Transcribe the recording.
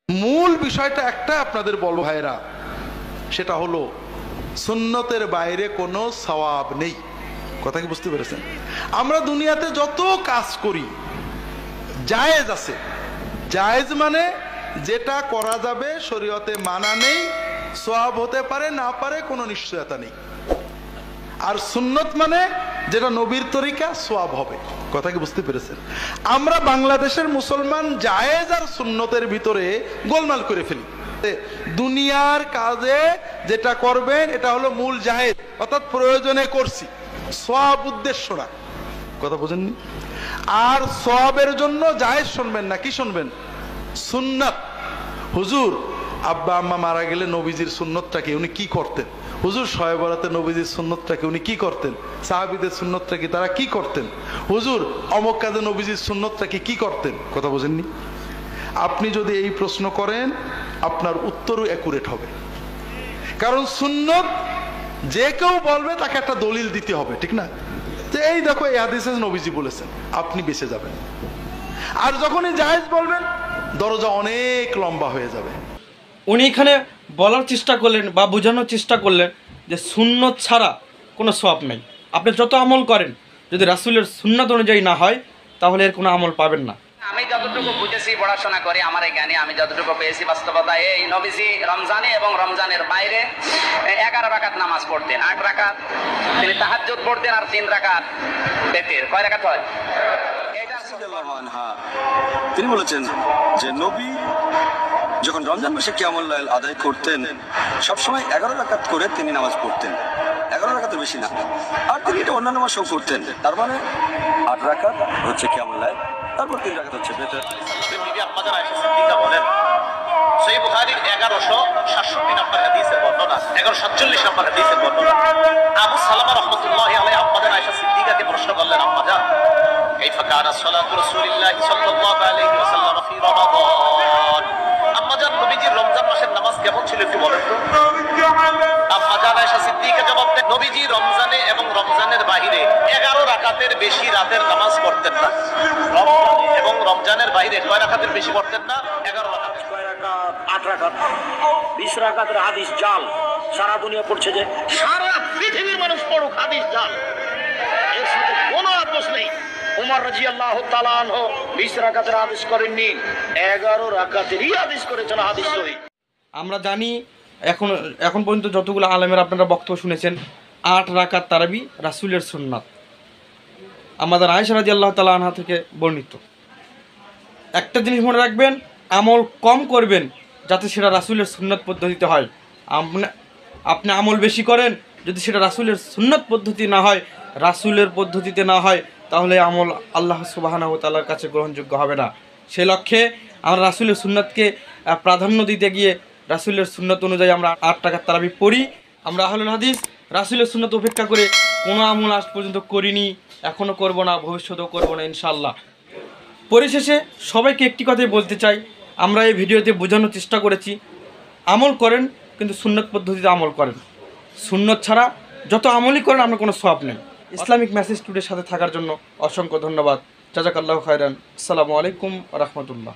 মূল বিষয়টা একটা আপনাদের বলবো ভাইরা, সেটা হলো সুন্নতের বাইরে কোনো সওয়াব নেই। কথা কি বুঝতে পেরেছেন? আমরা দুনিয়াতে যত কাজ করি জায়েজ আছে। জায়েজ মানে যেটা করা যাবে, শরীয়তে মানা নেই, সওয়াব হতে পারে না পারে, কোনো নিশ্চয়তা নেই। আর সুন্নত মানে যেটা নবীর তরিকা, সওয়াব হবে। কথা কি বুঝতে পেরেছেন? আমরা বাংলাদেশের মুসলমান জায়েজ আর সুন্নতের ভিতরে গোলমাল করে ফেলি। দুনিয়ার কাজে যেটা করবেন এটা হলো মূল জায়েজ, অর্থাৎ প্রয়োজনে করছি, সওয়াব উদ্দেশ্য না। কথা বুঝেননি? আর সওয়াবের জন্য জায়েজ শুনবেন না, কি শুনবেন? সুন্নাত। হুজুর আব্বা আম্মা মারা গেলে নবীজির সুন্নতটাকে উনি কি করতেন? হুজুর শয়ে বরাতে নবীজির সুন্নতটাকে উনি কি করতেন? সাহাবীদের সুন্নতটা কি, তারা কি করতেন? হুজুর অমুক কাজে নবীজির সুন্নতটাকে কি করতেন? কথা বোঝেননি? আপনি যদি এই প্রশ্ন করেন আপনার উত্তরও অ্যাকুরেট হবে, কারণ সুন্নত যে কেউ বলবে তাকে একটা দলিল দিতে হবে, ঠিক না? যে এই দেখো এই হাদিসে নবীজি বলেছেন, আপনি বেঁচে যাবেন। আর যখনই জায়েজ বলবেন দরজা অনেক লম্বা হয়ে যাবে। উনি এখানে বলার চেষ্টা করলেন বা বোঝানোর চেষ্টা করলেন যে সুন্নত ছাড়া কোনো সওয়াব নেই। আপনি যত আমল করেন যদি রাসূলের সুন্নাত অনুযায়ী না হয় তাহলে এর কোনো আমল পাবেন না। আমি যতটুকু বুঝেছি, পড়াশোনা করে আমার এই জ্ঞানে আমি যতটুকু পেয়েছি, বাস্তবতা এই নবীজি রমজানে এবং রমজানের বাইরে 11 রাকাত নামাজ পড়তেন। 8 রাকাত তিনি তাহাজ্জুদ পড়তেন আর 3 রাকাত বেতের। কয় রাকাত হয়? তিনি বলেছেন যে নবী যখন রমজান মাসে কিয়ামুল লাইল আদায় করতেন সবসময় 11 রাকাত করে তিনি নামাজ পড়তেন, 11 রাকাতের বেশি না। আর তিনি এটা অন্যান্য মাসেও করতেন। তার মানে 8 রাকাত হচ্ছে কিয়ামুল লাইল, তারপর 3 রাকাত হচ্ছে বেতর। বিবি আম্মাজান আয়েশা সিদ্দিকা বলেন, সহিহ বুখারীর 1167 নম্বর হাদিসের বর্ণনা, 1147 নম্বর হাদিসের বর্ণনা, আবু সালামা রাহমাতুল্লাহি আলাইহি আম্মাজান আয়েশা সিদ্দিকাকে প্রশ্ন করলেন, আম্মাজান কাইফা কানা সালাতু রাসূলিল্লাহি সাল্লাল্লাহু আলাইহি ওয়াসাল্লাম ফি রমাদান? আম্মাজান নবীজির রমজান মাসের নামাজ কেমন ছিল একটু বলেন তো। আম্মাজান আয়েশা সিদ্দিকা জবাব দেন, নবীজি রমজানে এবং রমজানের বাইরে 11 রাকাতের বেশি রাতের নামাজ পড়তেন না। রমজানে এবং রমজানের বাইরে কয় রাকাতের বেশি পড়তেন না? 11 রাকাত। কয় রাকাত? 8 রাকাত। 20 রাকাতের হাদিস জাল সারা দুনিয়া পড়ছে, যে সারা পৃথিবীর মানুষ পড়ুক হাদিস জাল, এর সাথে কোনো আপোষ নেই। ওমর রাদিয়াল্লাহু তাআলা আনহু 20 রাকাতের হাদিস করেননি, 11 রাকাতেরই হাদিস করেছেন, হাদিস সহিহ। আমরা জানি এখন পর্যন্ত যতগুলো আলেমের আপনারা বক্তব্য শুনেছেন, 8 রাকাত তারাবি রাসূলের সুন্নাত, আমাদের আয়েশা রাদিয়াল্লাহু তাআলা আনহা থেকে বর্ণিত। একটা জিনিস মনে রাখবেন, আমল কম করবেন যাতে সেটা রাসূলের সুন্নাত পদ্ধতিতে হয়। আপনি আমল বেশি করেন, যদি সেটা রাসূলের সুন্নাত পদ্ধতি না হয়, রাসূলের পদ্ধতিতে না হয়, তাহলে আমল আল্লাহ সুবহানাহু ওয়া তাআলার কাছে গ্রহণযোগ্য হবে না। সেই লক্ষ্যে আমরা রাসূলের সুন্নাতকে প্রাধান্য দিতে গিয়ে রাসূলের সুন্নাত অনুযায়ী আমরা 8 রাকাত তারাবি পড়ি। আমরা আহলুল হাদিস রাসূলের সুন্নাত উপেক্ষা করে কোনো আমল আজ পর্যন্ত করিনি, এখনও করব না, ভবিষ্যতেও করব না ইনশাআল্লাহ। পরিশেষে সবাইকে একটি কথাই বলতে চাই, আমরা এই ভিডিওতে বোঝানোর চেষ্টা করেছি, আমল করেন কিন্তু সুন্নাত পদ্ধতিতে আমল করেন। সুন্নাত ছাড়া যত আমলই করেন আমরা কোনো সওয়াব নেই। ইসলামিক মেসেজ টুডের সাথে থাকার জন্য অসংখ্য ধন্যবাদ। জাযাকাল্লাহু খায়রান। আসসালামু আলাইকুম ওয়া রাহমাতুল্লাহ।